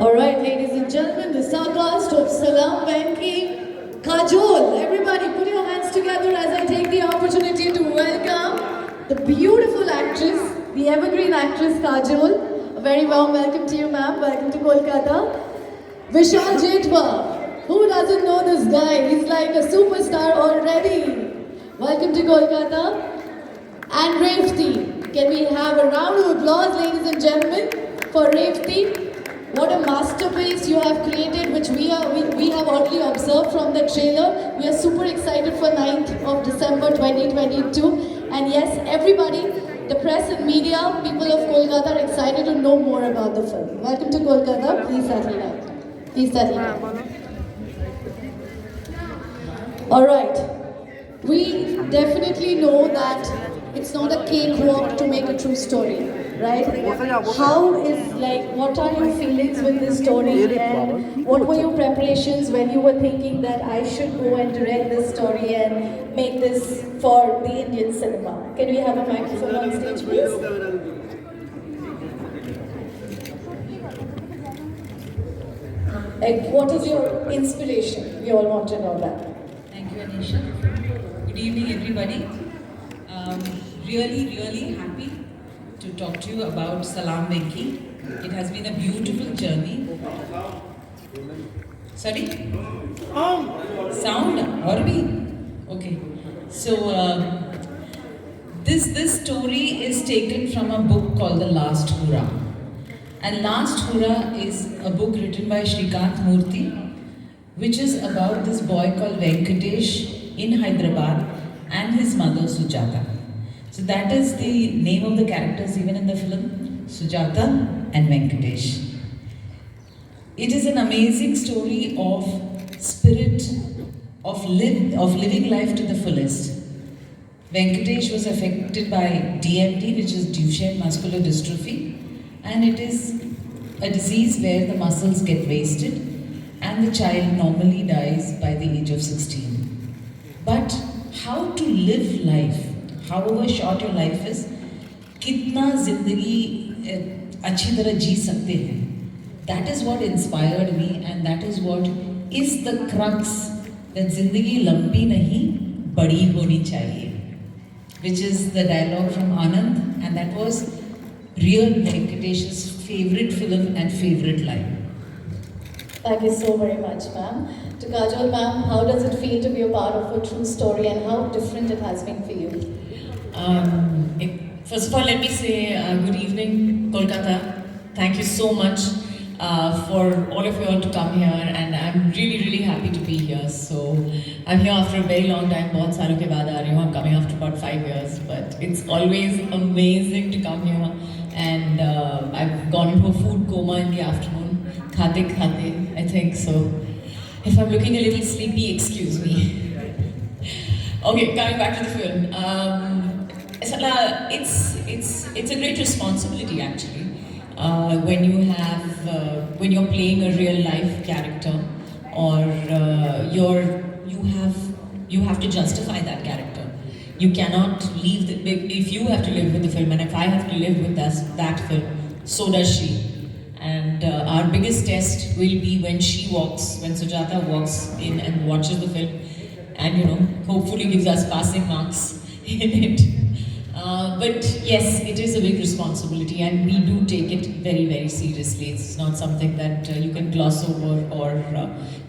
Alright, ladies and gentlemen, the star cast of Salaam Venky, Kajol. Everybody put your hands together as I take the opportunity to welcome the beautiful actress, the evergreen actress Kajol. A very warm welcome to you, ma'am. Welcome to Kolkata. Vishal Jethwa. Who doesn't know this guy? He's like a superstar already. Welcome to Kolkata. And Revathi. Can we have a round of applause, ladies and gentlemen, for Revathi? What a masterpiece you have created, which we have already observed from the trailer. We are super excited for 9th of December 2022. And yes, everybody, the press and media, people of Kolkata are excited to know more about the film. Welcome to Kolkata. Please settle down. Please settle down. Alright. We definitely know that it's not a cakewalk to make a true story, right? How is, like, what are your feelings with this story, and what were your preparations when you were thinking that I should go and direct this story and make this for the Indian cinema? Can we have a microphone on stage, please? Like, what is your inspiration? We all want to know that. Thank you, Anisha. Good evening, everybody. Really happy to talk to you about Salaam Venky. It has been a beautiful journey. Sorry? Sound? Orbi? Okay. So, this story is taken from a book called The Last Hurrah. And Last Hurrah is a book written by Shrikant Murthy, which is about this boy called Venkatesh in Hyderabad and his mother Sujata. So that is the name of the characters even in the film, Sujata and Venkatesh. It is an amazing story of spirit, of living life to the fullest. Venkatesh was affected by DMD, which is Duchenne muscular dystrophy, and it is a disease where the muscles get wasted and the child normally dies by the age of 16. But how to live life, however short your life is, कितना जिंदगी अच्छी तरह जी सकते हैं. That is what inspired me, and that is what is the crux, that जिंदगी लंबी नहीं बड़ी होनी चाहिए, which is the dialogue from Anand, and that was real Venkatesh's favorite film and favorite line. Thank you so very much, ma'am. To Kajol, ma'am, how does it feel to be a part of a true story, and how different it has been for you? First of all, let me say good evening, Kolkata. Thank you so much for all of you all to come here, and I'm really happy to be here. So I'm here after a very long time. बहुत सालों के बाद आ रही हूँ. I'm coming after about 5 years, but it's always amazing to come here. And I've gone into a food coma in the afternoon. Khate, I think so. If I'm looking a little sleepy, excuse me. Okay, coming back to the film. It's a great responsibility actually. When you're playing a real life character, or you have to justify that character. You cannot leave if you have to live with the film, and if I have to live with that film, so does she. And our biggest test will be when Sujata walks in and watches the film, and hopefully gives us passing marks in it. But yes, it is a big responsibility, and we do take it very seriously. It's not something that you can gloss over or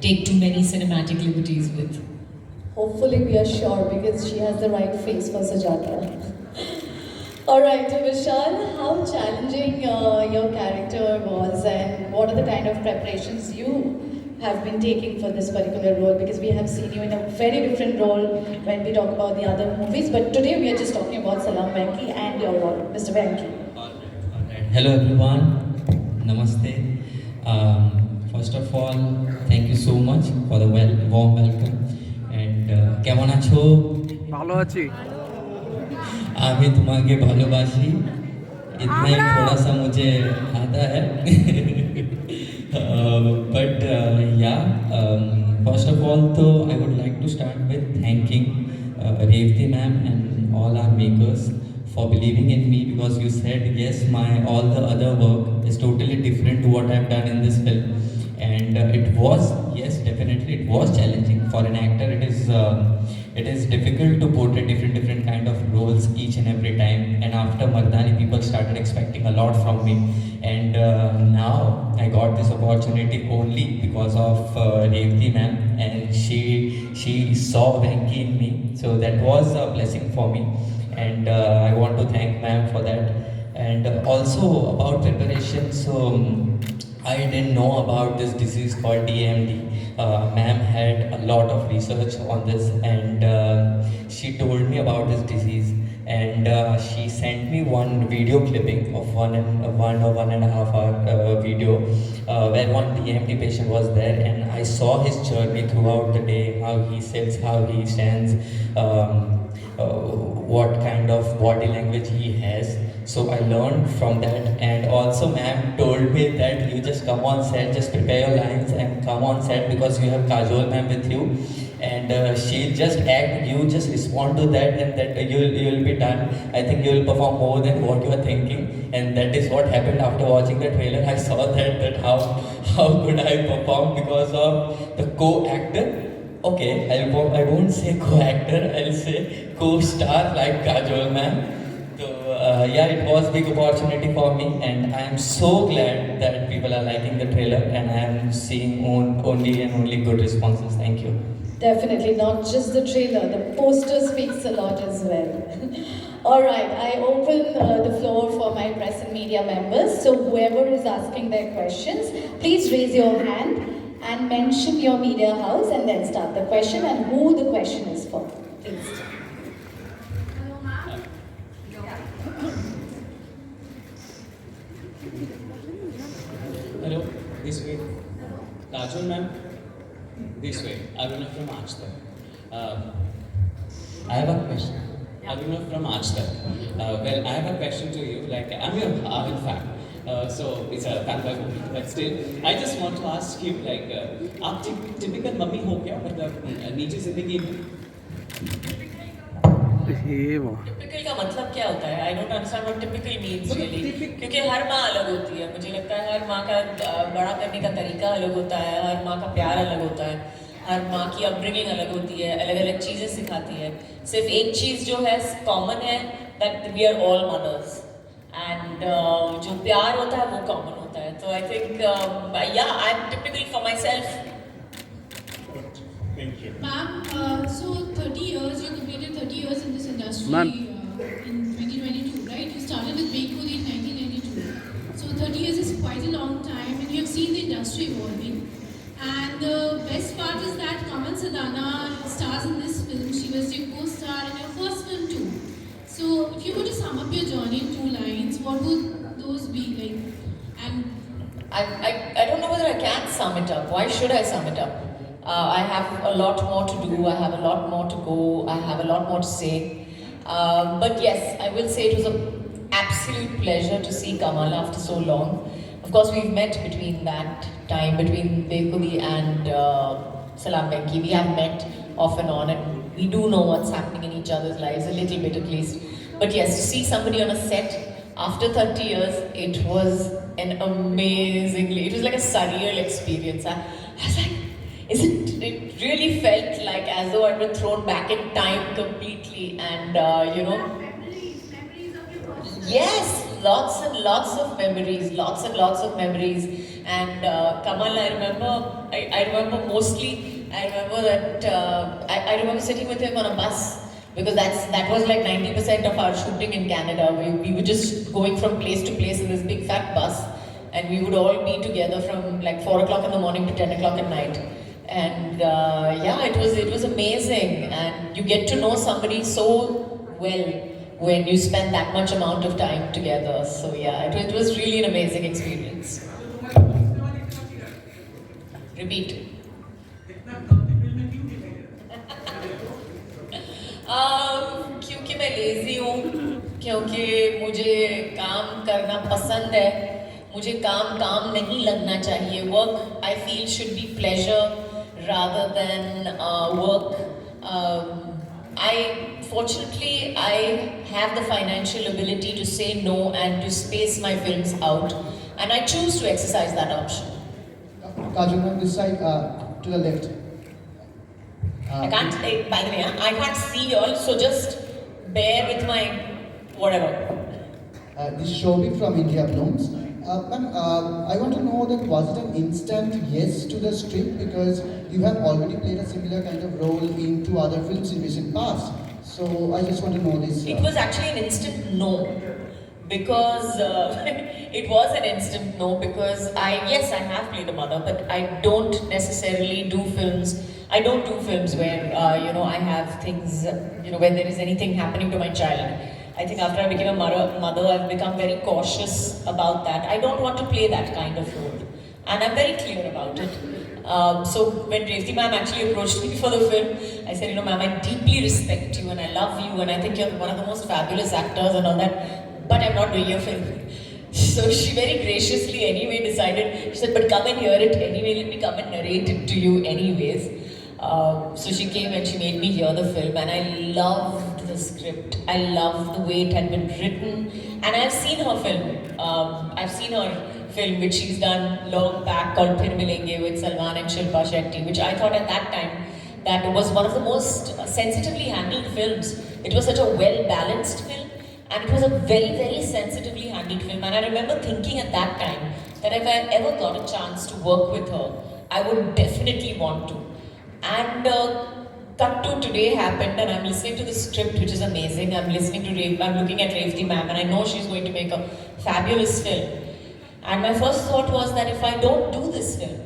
take too many cinematic liberties with. Hopefully we are sure, because she has the right face for Sujata. Alright, Vishal, how challenging your character was, and what are the kind of preparations you have been taking for this particular role? Because we have seen you in a very different role when we talk about the other movies, but today we are just talking about Salaam Venky and your role, Mr. Venky. Alright. Hello everyone, Namaste. First of all, thank you so much for the warm welcome. And কেমন আছো? ভালো আছি। আমি তোমাকে ভালোবাসি, इतना ही थोड़ा सा मुझे आता है. But first of all, I would like to start with thanking Revathi ma'am and all our makers for believing in me, because you said yes, all the other work is totally different to what I've done in this film. And it was, yes, definitely it was challenging for an actor. It is difficult to portray different kind of roles each and every time. And after Mardani, people started expecting a lot from me. And now I got this opportunity only because of Revathi ma'am, and she saw Venky in me. So that was a blessing for me, and I want to thank ma'am for that. And also about preparation, so I didn't know about this disease called DMD. Ma'am had a lot of research on this, and she told me about this disease. And she sent me one video clipping of one or 1.5 hour video where one DMD patient was there, and I saw his journey throughout the day, how he sits, how he stands, what kind of body language he has. So I learned from that, and also ma'am told me that you just come on set, just prepare your lines and come on set because you have Kajol ma'am with you, and she'll just act, you just respond to that, and that you'll be done. I think you'll perform more than what you are thinking, and that is what happened after watching the trailer. I saw that how could I perform because of the co-actor. Okay, I won't say co-actor, I'll say co-star like Kajol ma'am. So yeah, it was a big opportunity for me, and I am so glad that people are liking the trailer, and I am seeing only good responses. Thank you. Definitely, not just the trailer, the poster speaks a lot as well. All right, I open the floor for my press and media members. So whoever is asking their questions, please raise your hand and mention your media house and then start the question and who the question is for. Please. Hello, this way. Kajol ma'am, this way. Aruna from RTake. I have a question. Aruna from RTake. Well, I have a question to you. Like, I'm your avid fan. So it's a fanboy movie, but still, I just want to ask you, like, आप typical mummy हो क्या? मतलब निजी जिंदगी में? Typical का मतलब क्या होता है? I don't understand what typical means really. क्योंकि हर माँ अलग होती है. मुझे लगता है हर माँ का बड़ा करने का तरीका अलग होता है. हर माँ का प्यार अलग होता है. हर माँ की अपब्रिंगिंग अलग होती है. अलग-अलग चीजें सिखाती है. सिर्फ एक चीज जो है कॉमन है that we are all mothers. And जो प्यार होता है वो कॉमन होता है. So I think yeah, I'm typical for myself. Thank you. Ma'am, so 30 years, you completed 30 years in this industry in 2022, right? You started with Bollywood in 1992. So 30 years is quite a long time, and you have seen the industry evolving. And the best part is that Kamal Sadana stars in this film. She was your co-star in your first film too. So if you were to sum up your journey in 2 lines, what would those be like? And I don't know whether I can sum it up. Why should I sum it up? I have a lot more to do, I have a lot more to go, I have a lot more to say. But yes, I will say it was an absolute pleasure to see Kamal after so long. Of course, we've met between that time, between Bekudi and Salaam Venky. We have met off and on, and we do know what's happening in each other's lives, a little bit at least. But yes, to see somebody on a set after 30 years, it was an amazingly, it was like a surreal experience. I was like, it really felt like as though I'd been thrown back in time completely, and you know, yes, lots and lots of memories, lots and lots of memories. And Kamal, I remember mostly, I remember that I remember sitting with him on a bus, because that was like 90% of our shooting in Canada. We were just going from place to place in this big fat bus, and we would all be together from like 4 o'clock in the morning to 10 o'clock at night. And yeah, it was amazing, and you get to know somebody so well when you spend that much amount of time together. So yeah, it was really an amazing experience. Repeat. क्योंकि मैं lazy हूँ, क्योंकि मुझे काम करना पसंद है, मुझे काम नहीं लगना चाहिए. Work, I feel, should be pleasure rather than work. Fortunately, I have the financial ability to say no and to space my films out. and I choose to exercise that option. Kajol, on this side, to the left. I can't, by the way, I can't see y'all, so just bear with my whatever. This is Shobik from India Blooms. Ma'am, I want to know that was it an instant yes to the script, because you have already played a similar kind of role in 2 other films in recent past. So I just want to know this. It was actually an instant no, because it was an instant no, because I have played a mother, but I don't necessarily do films. I don't do films where I have things where there is anything happening to my child. I think after I became a mother, I've become very cautious about that. I don't want to play that kind of role, and I'm very clear about it. So when Revathi ma'am actually approached me for the film, I said, ma'am, I deeply respect you and I love you and I think you're one of the most fabulous actors and all that, but I'm not doing your film. So she very graciously anyway decided, she said, but come and hear it anyway, let me come and narrate it to you anyways. So she came and she made me hear the film, and I loved the script. I loved the way it had been written, and I've seen her film. I've seen her film which she's done long back called Phir Milenge with Salman and Shilpa Shetty, which I thought at that time that was one of the most sensitively handled films. It was such a well-balanced film, and it was a very, very sensitively handled film. And I remember thinking at that time that if I ever got a chance to work with her, I would definitely want to. And cut to today happened, and I'm listening to the script, which is amazing. I'm looking at Revathi ma'am, and I know she's going to make a fabulous film. And my first thought was that if I don't do this film,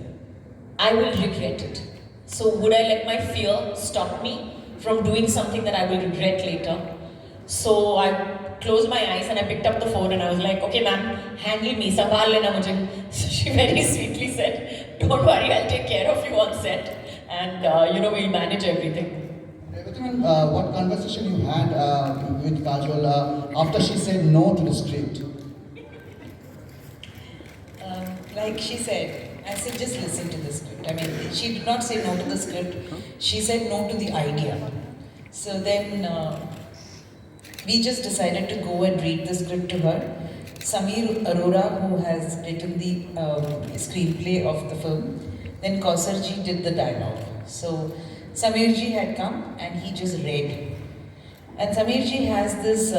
I will regret it. So would I let my fear stop me from doing something that I will regret later? So I closed my eyes and I picked up the phone and I was like, okay ma'am, handle me, sambhal lena mujhe. So she very sweetly said, don't worry, I'll take care of you on set. And we'll manage everything. What conversation you had with Kajol after she said no to the script? Like she said, I said just listen to the script. I mean, she did not say no to the script, she said no to the idea. So then we just decided to go and read the script to her. Sameer Arora, who has written the screenplay of the film, then Kausarji did the dialogue. So Sameerji had come and he just read. And Sameerji has this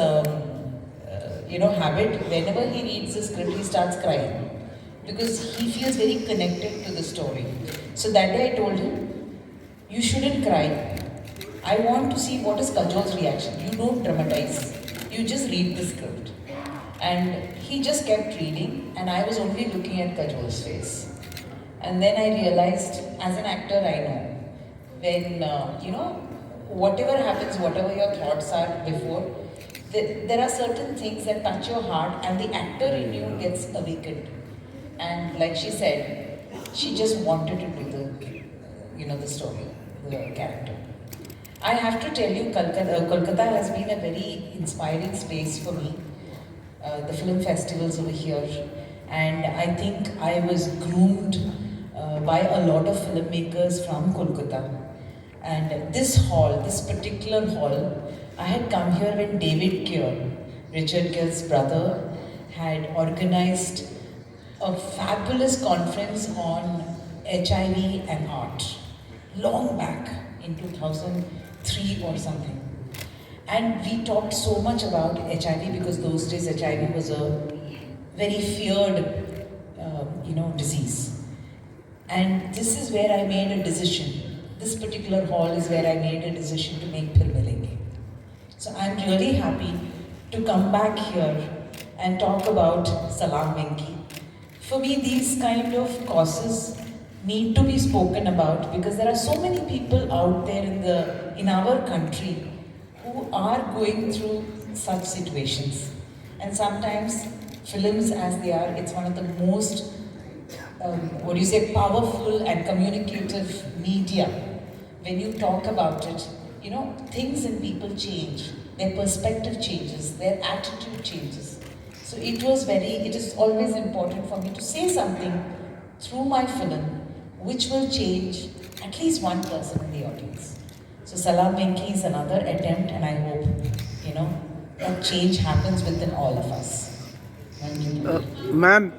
habit, whenever he reads the script, he starts crying, because he feels very connected to the story. So that day I told him, you shouldn't cry. I want to see what is Kajol's reaction. You don't dramatize. You just read the script. And he just kept reading, and I was only looking at Kajol's face. And then I realized, as an actor, I know, when, whatever happens, whatever your thoughts are before, there are certain things that touch your heart and the actor in you gets awakened. And like she said, she just wanted to do the story, the character. I have to tell you, Kolkata has been a very inspiring space for me. The film festivals over here, and I think I was groomed by a lot of filmmakers from Kolkata. And this particular hall, I had come here when David Keir, Richard Keir's brother, had organized a fabulous conference on HIV and art, long back in 2003 or something. And we talked so much about HIV because those days HIV was a very feared disease. And this is where I made a decision. This particular hall is where I made a decision to make Phir Milenge. So I'm really happy to come back here and talk about Salaam Venky. For me, these kind of causes need to be spoken about because there are so many people out there in our country who are going through such situations. And sometimes films as they are, it's one of the most powerful and communicative media. When you talk about it, things in people change, their perspective changes, their attitude changes. So it is always important for me to say something through my film which will change at least one person in the audience. So Salaam Venky is another attempt, and I hope, that change happens within all of us. Thank you. Ma'am,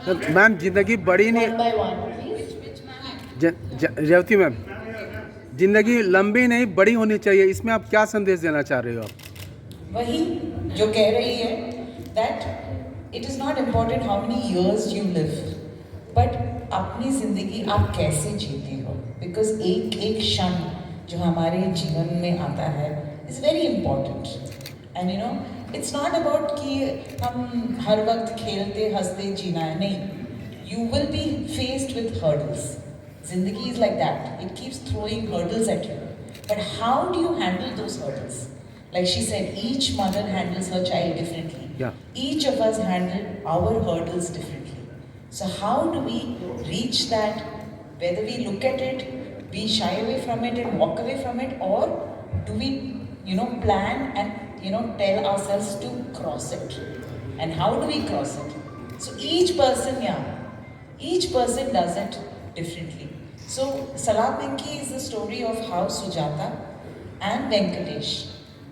ma'am जिंदगी बड़ी नहीं One by one, please. Revathi ma'am, जिंदगी लंबी नहीं बड़ी होनी चाहिए, इसमें आप क्या संदेश देना चाह रहे हो आप? वही जो कह रही है that it is not important how many years you live, but अपनी जिंदगी आप कैसे जीते हो, because एक एक क्षण जो हमारे जीवन में आता है is very important. And you know, it's not about कि हम हर वक्त खेलते हंसते जीना है, नहीं. You will be faced with hurdles. Zindagi is like that. It keeps throwing hurdles at you. But how do you handle those hurdles? Like she said, each mother handles her child differently. Yeah. Each of us handle our hurdles differently. So how do we reach that? Whether we look at it, we shy away from it and walk away from it, or do we, plan and, tell ourselves to cross it? And how do we cross it? So each person does it differently. So Salaam Venky is the story of how Sujata and Venkatesh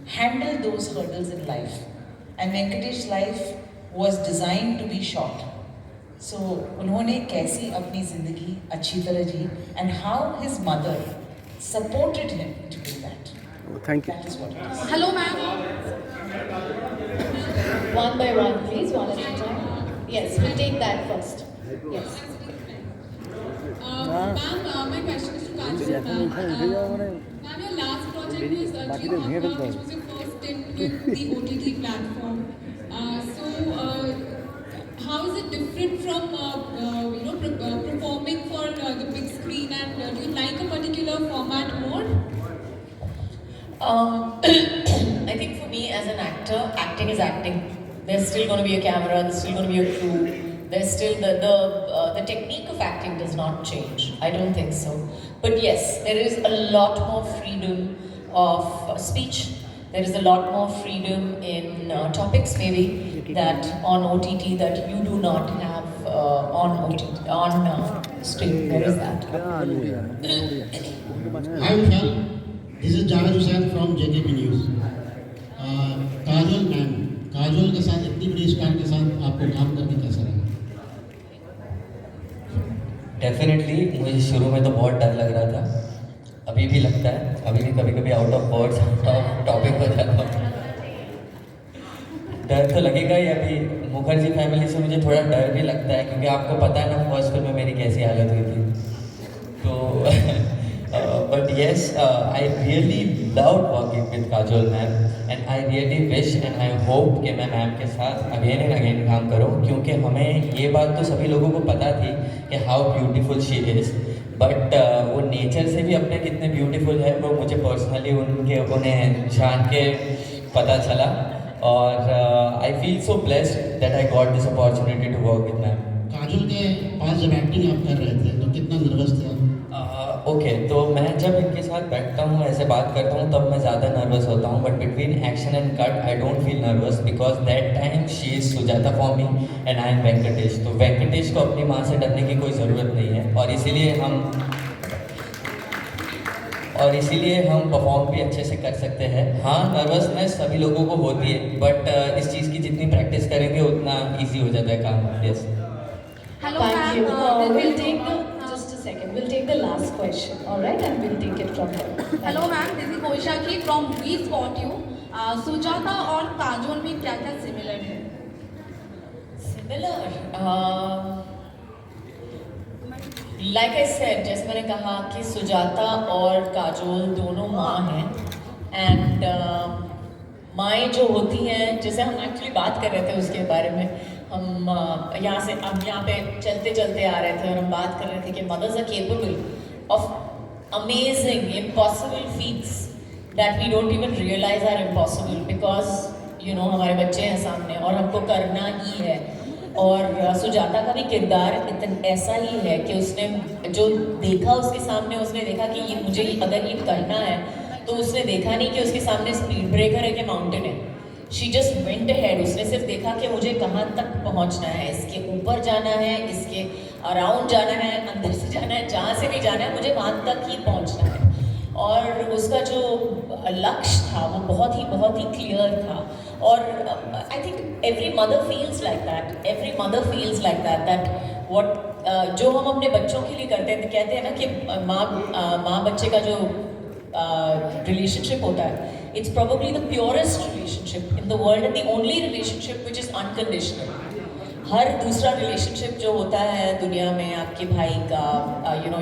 handled those hurdles in life. And Venkatesh's life was designed to be short. So उन्होंने कैसी अपनी जिंदगी अच्छी तरह जी, and how his mother supported him to do that. Thank you. That is what it is. Hello, ma'am. One by one, please, one at a time. Yes, we'll take that first. Yes. Ma'am, my question is to Kajol, ma'am. Ma'am, your last project was Dream Hurrah, which was your first stint with the OTT platform. How is it different from performing for the big screen, and do you like a particular format more? I think for me as an actor, acting is acting. There's still going to be a camera, there's still going to be a crew. There's still the technique of acting does not change. I don't think so. But yes, there is a lot more freedom of speech. There is a lot more freedom in topics maybe that on OTT that you do not have on stream. There is that. Hi Vishal, this is Javed Hussain from JKP News. Kajol ma'am, Kajol के साथ इतनी बड़ी star के साथ आपको काम करके कैसा लगा? डेफिनेटली मुझे शुरू में तो बहुत डर लग रहा था, अभी भी लगता है, अभी भी कभी कभी out of words out of topic हो जाता हूँ. डर तो लगेगा ही. अभी मुखर्जी फैमिली से मुझे थोड़ा डर भी लगता है, क्योंकि आपको पता है ना फर्स्ट फिल्म में मेरी कैसी हालत हुई थी. तो but yes, I really loved working with Kajol ma'am, and I really wish and I hope कि मैं मैम के साथ again and again काम करूँ, क्योंकि हमें ये बात तो सभी लोगों को पता थी कि how beautiful she is, but वो नेचर से भी अपने कितने ब्यूटीफुल है वो मुझे पर्सनली उन्हें जान के पता चला. और I feel so blessed that I got this opportunity to work with ma'am. Kajol के पास जब एक्टिंग आप कर रहे थे तो कितना नर्वस थे आप? ओके, तो मैं जब इनके साथ बैठता हूँ ऐसे बात करता हूँ तब मैं ज़्यादा नर्वस होता हूँ, but between action and cut I don't feel nervous, because that time she is Sujata for me and I am Venkatesh. तो वेंकटेश को अपनी माँ से डरने की कोई ज़रूरत नहीं है, और इसीलिए हम परफॉर्म भी अच्छे से कर सकते हैं. हाँ, नर्वसनेस सभी लोगों को होती है, बट इस चीज़ की जितनी प्रैक्टिस करेंगे उतना ईजी हो जाता है काम. Yes. Hello, Thank you. ma'am. We'll take just a second. We'll take the last question, all right, and we'll take it from there. Hello, ma'am. This is Boishaki from We Spot You. Sujata और काजोल में क्या क्या similar है? Similar. Like I said, जैसे मैंने कहा कि सुजाता और काजोल दोनों माँ हैं, and माएँ जो होती हैं, जैसे हम एक्चुअली बात कर रहे थे उसके बारे में, हम यहाँ पे चलते चलते आ रहे थे और हम बात कर रहे थे कि mothers are capable of amazing impossible feats that we don't even realize are impossible, because हमारे बच्चे हैं सामने और हमको करना ही है. और सुजाता का भी किरदार ऐसा ही है कि उसने जो देखा उसके सामने, उसने देखा कि ये मुझे अगर ये करना है, तो उसने देखा नहीं कि उसके सामने स्पीड ब्रेकर है कि माउंटेन है. She just went ahead. उसने सिर्फ देखा कि मुझे कहाँ तक पहुँचना है, इसके ऊपर जाना है, इसके अराउंड जाना है, अंदर से जाना है, जहाँ से भी जाना है, मुझे वहाँ तक ही पहुँचना है. और उसका जो लक्ष्य था वो बहुत ही क्लियर था और I think every mother feels like that what जो हम अपने बच्चों के लिए करते हैं कहते हैं ना कि माँ बच्चे का जो रिलेशनशिप होता है it's probably the purest relationship in the world and the only relationship which is unconditional. हर दूसरा relationship जो होता है दुनिया में आपके भाई का,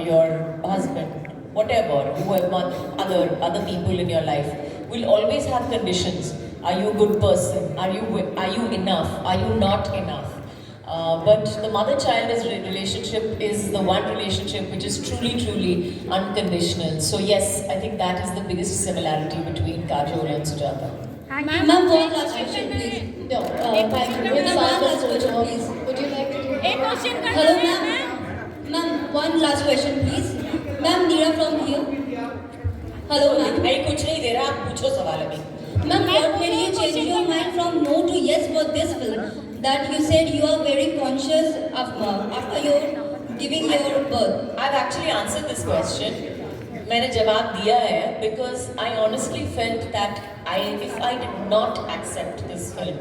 your husband, whatever, whoever, other people in your life will always have conditions. Are you a good person? Are you enough? Are you not enough? But the mother-child relationship is the one relationship which is truly unconditional. So yes, I think that is the biggest similarity between Kajol and Sujata. Ma'am, one last question, please. No, thank you. We'll start the photo. Would you like to do Hello, ma'am. Ma'am, one last question, please. Ma'am, Neera from here. Hello, ma'am. मैं कुछ नहीं दे रहा, आप पूछो सवाल अभी. Ma'am, what made you change your mind from no to yes for this film? That you said you are very conscious after your giving your birth. I've actually answered this question. मैंने जवाब दिया है because I honestly felt that if I did not accept this film,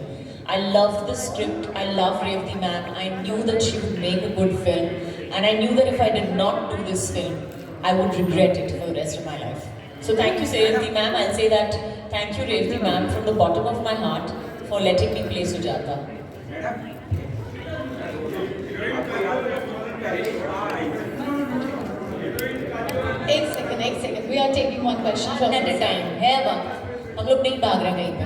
I loved the script, I love Revathi ma'am, I knew that she would make a good film, and I knew that if I did not do this film, I would regret it for the rest of my life. So thank you, Revathi ma'am. I'll say that thank you, Revathi ma'am, from the bottom of my heart for letting me play Sujata. एक second. We are taking one question from At a time. है वक्त. हम लोग नहीं भाग रहे कहीं पे.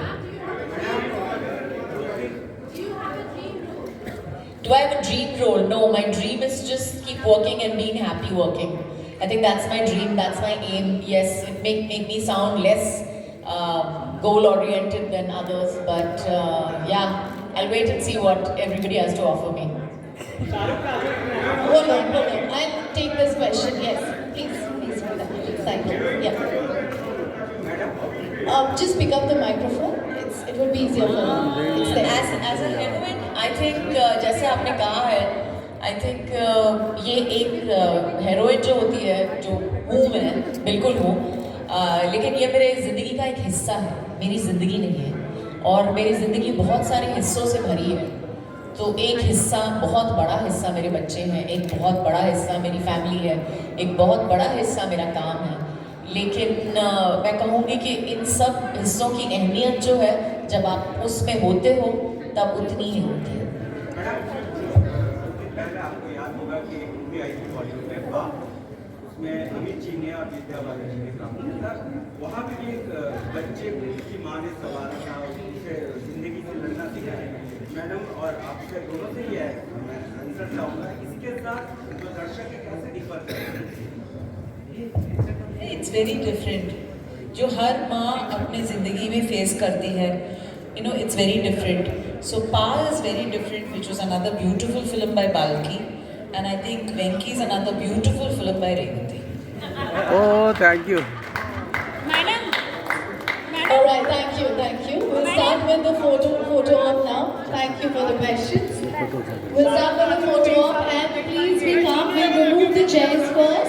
Do I have a dream role? No, my dream is just keep working and being happy working. I think that's my dream, that's my aim. Yes, it make me sound less goal-oriented than others, but yeah, I'll wait and see what everybody has to offer me. Hold on. I'll take this question. Yes, please, Shraddha. Thank you. Yeah. Just pick up the microphone. It will be easier for you. It's there. As a heroine, I think जैसे आपने कहा है, I think ये एक heroine जो होती है, जो हूँ मैं, बिल्कुल हूँ, लेकिन ये मेरे ज़िंदगी का एक हिस्सा है, मेरी ज़िंदगी नहीं है, और मेरी ज़िंदगी बहुत सारे हिस्सों से भरी है. तो एक हिस्सा, बहुत बड़ा हिस्सा मेरे बच्चे हैं, एक बहुत बड़ा हिस्सा मेरी फैमिली है, एक बहुत बड़ा हिस्सा मेरा काम है. लेकिन मैं कहूँगी कि इन सब हिस्सों की अहमियत जो है, जब आप उसमें होते हो तब उतनी ही होती है. आपको याद होगा कि एक मूवी आई थी बॉलीवुड में बाप, उसमें अमित जी ने और विद्या बालन जी ने काम किया था. वहाँ पे भी एक बच्चे की माँ ने सवाल था, उसे जिंदगी से लड़ना सिखाया. मैडम और आपसे दोनों से ही है, मैं आंसर चाहूँगा इसके साथ जो दर्शक है कैसे डिफर करें. It's very different. जो हर माँ अपनी ज़िंदगी में फेस करती है, it's very different. So Pa is very different, which was another beautiful film by Balki, and I think Venky is another beautiful film by Revathi. Oh, thank you. Madam. All right, thank you. We'll start with the photo op now. Thank you for the questions. We'll start with the photo op, and please be calm. We'll remove the chairs first.